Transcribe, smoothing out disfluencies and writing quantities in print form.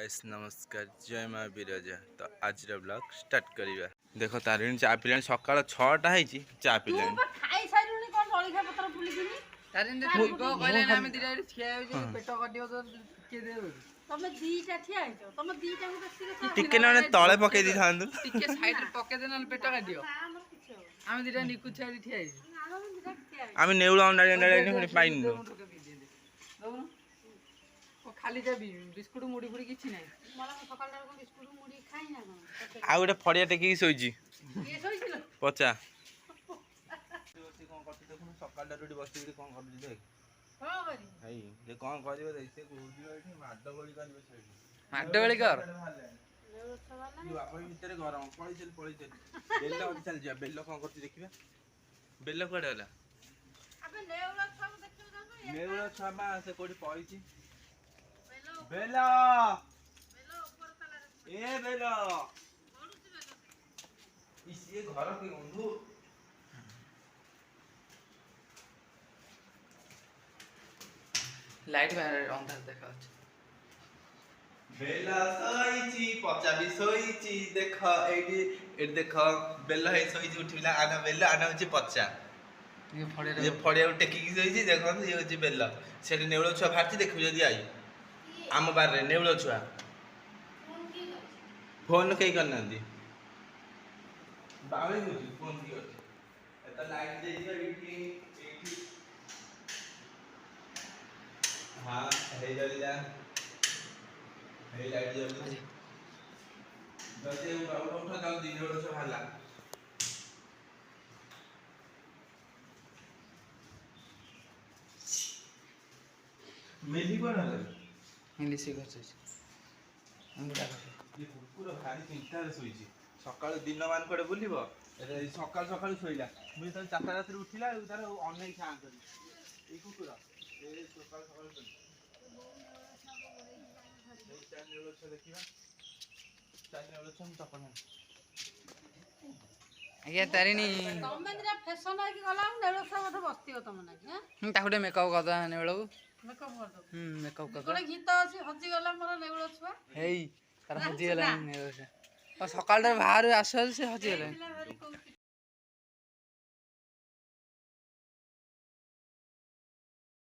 Guys नमस्कार जय माँ बिरजा। तो आज ब्लॉग स्टार्ट करिया। देखो तारिणी चा पिलानी सकाळ 6टा हैची चा पिलानी। तू खाई साइलुनी कोन जळिखा पत्र फुलिकिनी तारिणी जीव कहले ना हम दिरा ठिया होई पेट काटियो तो के देबो तमे दीटा ठिया हैछो तमे दीटा को देखि टिके न तळे पके दी थांदु टिके साइड रे पके दे न पेट काटियो हम दिरा निकु छाडी ठिया हैछी आमी नेउला अंडाडी अंडाडी पुनी पाइनु खाली जा बिस्कुट मुड़ी फुड़ी किछि नै मला सकाळ डाल को बिस्कुट मुड़ी खाइ ना कोन आ गोटे फड़िया टेकी सोइजी के सोइছিল पचा कोन करते देखु सकाळ डारुडी बसि कोन करली देख हां करी हई जे कोन करिवो देख से गुडी एठी माडो गोली करबे सेठी माडो गोली कर यो आपन भीतर गरम पळी चल बेल्ला उठी चल जा बेल्ला कोन करती देखिबा बेल्ला कोडे होला अबे नेउला छम देखियो जानो नेउला छमा से कोडी पळीची बेला ऊपर तला ए बेला पडुची बेला इस ये घर के बंधु लाइट में अंधार देखा बेला सोईची पचा भी सोईची देख एडी देख बेला है सोईची उठिला आना बेला आना होची पचा ये फड़िया टेकी की सोईची देखो ये होची बेला सेठी नेउलो छुआ फाटी देखबि जदी आई आम बार रे नेउलो छुआ फोन कई करना दी बावे होची फोन की होची एता लाइट दे दियो एठी हां हे जल्दी जा हे लाइट जल्दी जल्दी उठा जल्दी नेउलो छुआ हला मेली कोन हला इंग्लिश से करछ अंगुडा ये पूरा भारी चिंता रे सोईची सकाळ दिन मान कोडे बुलिबो सकाळ सकाळ सोइला मुई त 4टा रात उठिला तार अनई खान करी ए कुकुर ए सकाळ सकाळ सोइ ए चान नेलो छ देखिबा चान नेलो छ तपन आज्ञा तारिणी तमे दिरा फैशन है कि गला नेलो छ मथे बस्ती हो तमे ना हैं ताकुडे मेकअप करदा नेलो मेकअप कर दो मेकअप कर कोन गीत अछि हजी गला मोर नेलो छुआ हेई तार हजी गला नेलो छ और सकाळ रे बाहर आसल से हजी गला